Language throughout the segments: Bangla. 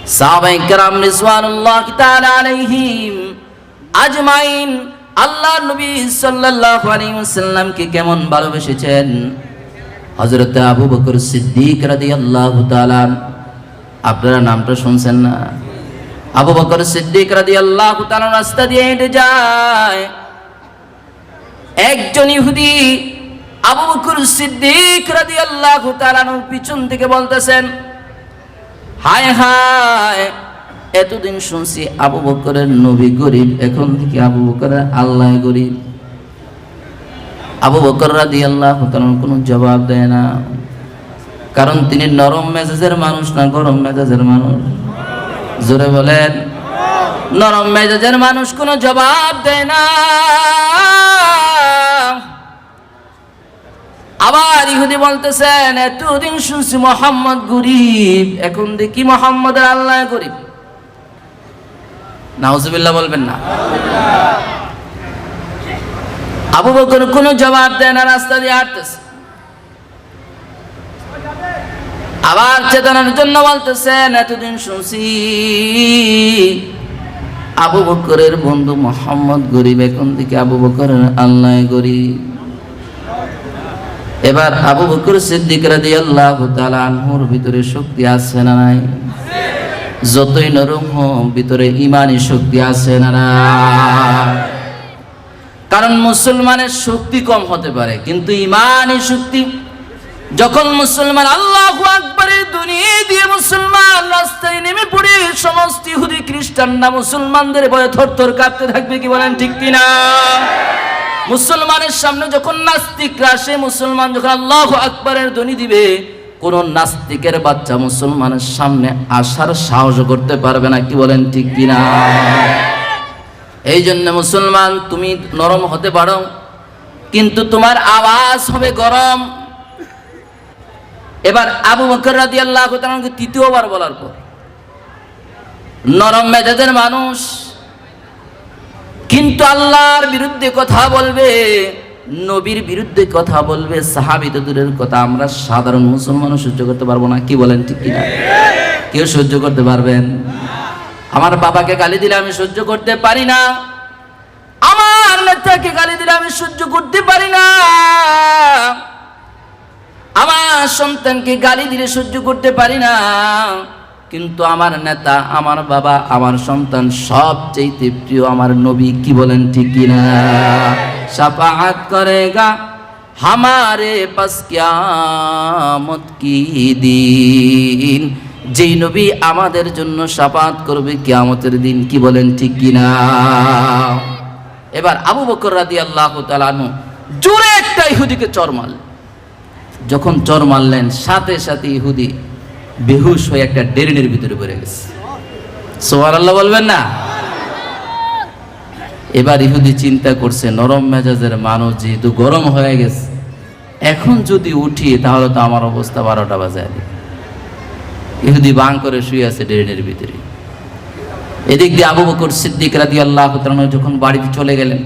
সাহাবায়ে কেরাম রিজওয়ানুল্লাহি তাআলা আলাইহিম আজমাইন আল্লাহ নবী সাল্লাল্লাহু আলাইহি ওয়াসাল্লামকে কেমন ভালোবেসেছেন। হযরত আবু বকর সিদ্দিক রাদিয়াল্লাহু তাআলা, আপনারা নামটা শুনছেন না? আবু বকর সিদ্দিক রাদিয়াল্লাহু তাআলা রাস্তা দিয়ে হেঁটে যায়। একজন ইহুদি আবু বকর সিদ্দিক রাদিয়াল্লাহু তাআলার পিছন থেকে বলতেছেন, হায় হায়, এতদিন শুনছি আবু বকরের নবী গরিব, এখন থেকে আবু বকরের আল্লাহ গরিব। আবু বকর রাদিয়াল্লাহু তাআলা কোনো জবাব দেয় না, কারণ তিনি নরম মেজাজের মানুষ না গরম মেজাজের মানুষ? জোরে বলেন। নরম মেজাজের মানুষ কোনো জবাব দেয় না। আবার ইহুদি বলতেছেন, এতদিন শুনছি মুহাম্মদ গরিব, এখন দেখি মুহাম্মদের আল্লাহ গরিব। নাউজুবিল্লাহ বলবেন না? আবু বকর কোনো জবাব দেয় না, রাস্তা দিয়ে হাঁটতেছে। আবার চেতনার জন্য বলতেছেন, এতদিন শুনছি আবু বকরের বন্ধু মুহাম্মদ গরিব, এখন থেকে আবু বকরের আল্লাহ গরিব। এবার আবু বকর সিদ্দিক রাদিয়াল্লাহু তাআলা আনহুর ভিতরে শক্তি আছে না নাই? যতই নরম হোক, ভিতরে ঈমানি শক্তি আছে না নাই? কারণ মুসলমানের শক্তি কম হতে পারে, কিন্তু ঈমানি শক্তি যখন মুসলমান আল্লাহু আকবারের ধ্বনি দিয়ে মুসলমান রাস্তায় নেমে পড়ে, সমস্ত ইহুদি খ্রিস্টানরা মুসলমানদের ভয়ে থরথর কাঁপতে থাকবে। কি বলেন ঠিক কিনা? মুসলমানের সামনে যখন নাস্তিকরা আসে, মুসলমান যখন আল্লাহু আকবারের ধ্বনি দিবে, কোন নাস্তিকের বাচ্চা মুসলমানের সামনে আসার সাহস করতে পারবে না। কি বলেন ঠিক কিনা? এই জন্য মুসলমান, তুমি নরম হতে পারো, কিন্তু তোমার আওয়াজ হবে গরম। এবার আবু বকর রাদিয়াল্লাহু তাআলাকে তৃতীয়বার বলার পর, নরম মেজাজের মানুষ, কিন্তু আল্লাহর বিরুদ্ধে কথা বলবে, নবীর বিরুদ্ধে কথা বলবে, সাহাবী তো দূরের কথা, আমরা সাধারণ মুসলমানও সহ্য করতে পারবো না। কি বলেন ঠিক কিনা? কেউ সহ্য করতে পারবেন? আমার বাবাকে গালি দিলে আমি সহ্য করতে পারি না, আমার নেতাকে গালি দিলে আমি সহ্য করতে পারি না, আমার সন্তানকে গালি দিলে সহ্য করতে পারি না, কিন্তু আমার নেতা, আমার বাবা, আমার সন্তান সবচেয়ে প্রিয় আমার নবী। কি বলেন ঠিক কিনা? শাফাআত করেগা হামারে পাস কিয়ামত কি দিন, যেই নবী আমাদের জন্য শাফাআত করবে কিয়ামতের দিন। কি বলেন ঠিক কিনা? এবার আবু বকর রাদিয়াল্লাহু তাআলা আনহু জোরে একটা ইহুদিকে চর মারলেন। যখন চর মারলেন, সাথে সাথে ইহুদি বেহুশ হয়ে একটা ড্রেনের ভিতরে পড়ে গেছে। সুবহানাল্লাহ বলবেন না? এবার ইহুদি চিন্তা করছে, নরম মেজাজের মানুষ যেহেতু গরম হয়ে গেছে, এখন যদি উঠি তাহলে তো আমার অবস্থা 12টা বাজে। ইহুদি বাং করে শুয়ে আছে ড্রেনের ভিতরে। এদিক দিয়ে আবু বকর সিদ্দিক রাদিয়াল্লাহু তাআলা যখন বাড়িতে চলে গেলেন,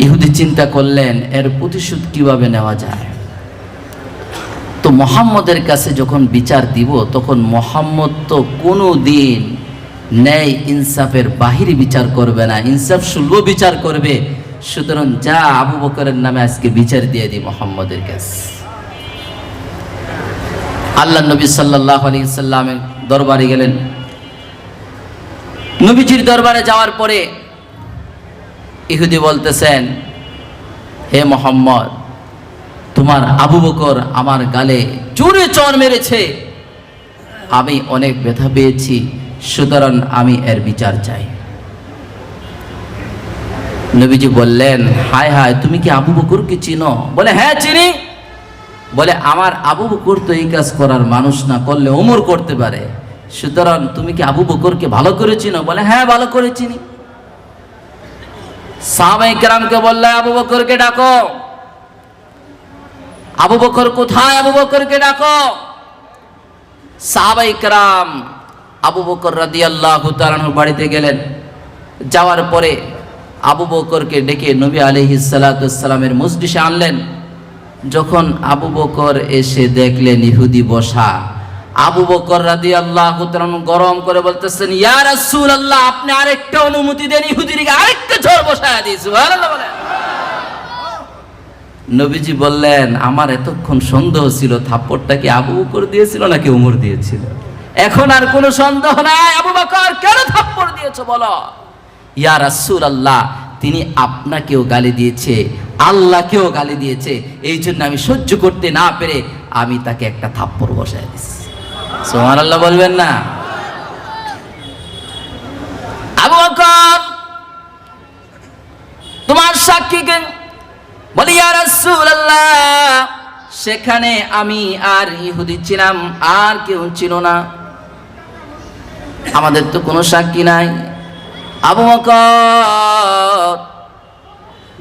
ইহুদি চিন্তা করলেন এর প্রতিশোধ কিভাবে নেওয়া যায়। তো মুহাম্মদের কাছে যখন বিচার দিব, তখন মুহাম্মদ তো কোনো দিন ন্যায় ইনসাফের বাহিরে বিচার করবে না, ইনসাফ সুলভ বিচার করবে। সুতরাং যা, আবু বকরের নামে আজকে বিচার দিয়ে দিই মুহাম্মদের কাছে। আল্লাহ নবী সাল্লাল্লাহু আলাইহি সাল্লামের দরবারে গেলেন। নবীজির দরবারে যাওয়ার পরে ইহুদি বলতেছেন, হে মুহাম্মদ, তোমার আবু বকর আমার গালে জোরে চড় মেরেছে, আমি অনেক ব্যথা পেয়েছি, সুতরাং আমি এর বিচার চাই। নবীজি বললেন, হায় হায়, তুমি কি আবু বকরকে চিনো? বলে, হ্যাঁ চিনি। বলে, আমার আবু বকর তো এই কাজ করার মানুষ না, করলে ওমর করতে পারে, সুতরাং তুমি কি আবু বকরকে ভালো করে চিনো? বলে, হ্যাঁ ভালো করে চিনি। সাহাবায়ে কেরামকে বললে, আবু বকরকে ডাকো। আবু বকর কোথায়? আবু বকরকে ডাকো। সাহাবায়ে কেরাম আবু বকর রাদিয়াল্লাহু তাআলা আনহুর বাড়িতে গেলেন। যাওয়ার পরে আবু বকরকে ডেকে নবী আলাইহিস সালাতু ওয়াস সালামের মজলিসে আনলেন। যখন আবু বকর এসে দেখলেন ইহুদি বসা, আবু বকর রাদিয়াল্লাহু তাআলা গরম করে বলতেছেন, ইয়া রাসূলুল্লাহ, আপনি আরেকটা অনুমতি দেন, ইহুদিকে আরেকটা ঝড় বসায় দিই। সুবহানাল্লাহ বলেন। নবীজি বললেন, আমার এতক্ষণ সন্দেহ ছিল থাপ্পড়টা কি আবু বকর দিয়েছিল নাকি ওমর দিয়েছিল, এখন আর কোনো সন্দেহ নাই। আবু বকর কেন থাপ্পড় দিয়েছো বলো। ইয়া রাসূলুল্লাহ, তিনি আপনাকেও গালি দিয়েছে, আল্লাহকেও গালি দিয়েছে, এই জন্য আমি সহ্য করতে না পেরে আমি তাকে একটা থাপ্পড় বসায় দিয়েছি। সুবহানাল্লাহ বলবেন না? আবু বকর, তোমার সাক্ষী কে? বলি, ইয়া রাসূলুল্লাহ, সেখানে আমি আর ইহুদি ছিলাম, আর কেউ ছিল না, আমাদের তো কোনো সাক্ষী নাই। আবু বকর,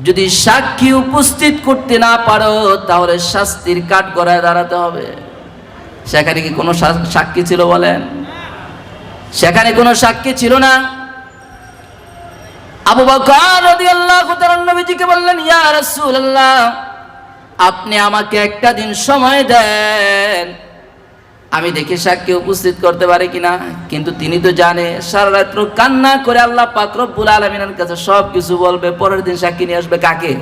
যদি সাক্ষী উপস্থিত করতে না পারো তাহলে শাস্তির কাঠগড়ায় দাঁড়াতে হবে। সেখানে কি কোনো সাক্ষী ছিল বলেন? সেখানে কোনো সাক্ষী ছিল না। আবু বকর রাদিয়াল্লাহু তাআলা নবীজিকে বললেন, ইয়া রাসূলুল্লাহ, আপনি আমাকে একটা দিন সময় দেন, আমি দেখি সাক্ষী উপস্থিত করতে পারি কিনা। কিন্তু তিনি তো জানে সারা রাত্র কান্না করে আল্লাহ পাক রব্বুল আলামিনের কাছে সব কিছু বলবে, পরের দিন সাক্ষী নিয়ে আসবে কাকে?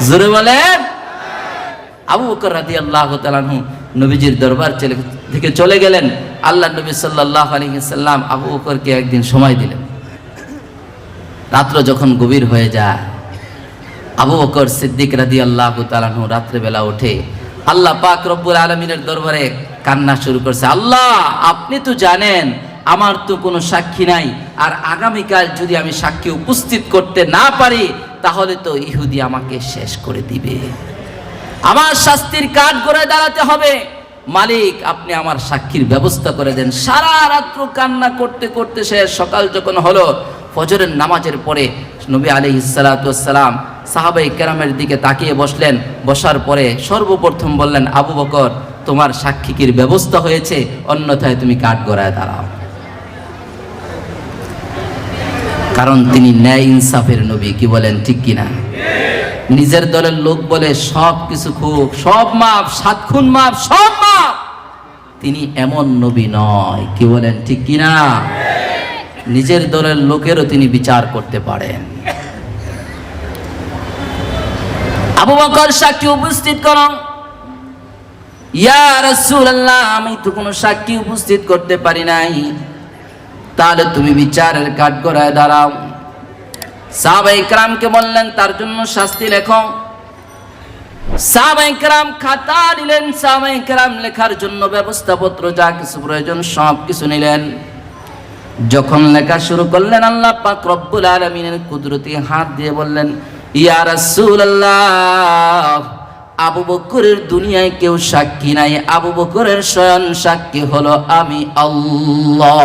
জোরে বলেন। আবু বকর রাদিয়াল্লাহু তাআলা নবীজির দরবার থেকে চলে গেলেন। আল্লাহ নবী সাল্লাল্লাহু আলাইহি সাল্লাম আবু বকরকে একদিন সময় দিলেন। রাত্র যখন গভীর হয়ে যায়, আবু বকর সিদ্দিক রাদিয়াল্লাহু তাআলা রাত্রেবেলা উঠে আল্লাহ পাক রব্বুল আলামিনের দরবারে কান্না শুরু করছে। আল্লাহ, আপনি তো জানেন আমার তো কোনো সাক্ষী নাই, আর আগামীকাল যদি আমি সাক্ষী উপস্থিত করতে না পারি তাহলে তো ইহুদি আমাকে শেষ করে দিবে, আমার শাস্তির কাঠগড়ায় দাঁড়াতে হবে। মালিক, আপনি আমার সাক্ষীর ব্যবস্থা করে দেন। সারা রাত্র কান্না করতে করতে শেষ। সকাল যখন হলো, ফজরের নামাজের পরে নবী আলাইহিস সালাতু ওয়াস সালাম সাহাবায়ে কেরামের দিকে তাকিয়ে বসলেন। বসার পরে সর্বপ্রথম বললেন, আবু বকর, তোমার সাক্ষীর ব্যবস্থা হয়েছে, অন্যথায় তুমি কাঠগড়ায় দাঁড়াও। কারণ তিনি ন্যায় ইনসাফের নবী। কি বলেন, ঠিক কিনা? নিজের দলের লোক বলে সব কিছু খুব, সব মাপ, 7 খুন মাপ, সব মাপ। তিনি এমন নবী নয়। কি বলেন, ঠিক কিনা? নিজের দলের লোকেরও তিনি বিচার করতে পারেন। আবু বকর, সাক্ষী উপস্থিত করো। ইয়া রাসূলুল্লাহ, আমি তো কোনো সাক্ষী উপস্থিত করতে পারি নাই, তাহলে তুমি বিচারের কাঠগড়ায় দাঁড়াও। সাহাবায়ে কেরামকে বললেন, তার জন্য শাস্তি লেখো। সাহাবায়ে কেরাম খাতা নিলেন, সাহাবায়ে কেরাম লেখার জন্য ব্যবস্থাপত্র যা কিছু প্রয়োজন সব কিছু নিলেন। যখন লেখা শুরু করলেন, আল্লাহ পাক রব্বুল আলামিনের কুদরতি হাত দিয়ে বললেন, ইয়া রাসূলুল্লাহ, আবু বকরের দুনিয়ায় কেউ সাক্ষী নাই, আবু বকরের স্বয়ং সাক্ষী হলো আমি আল্লাহ।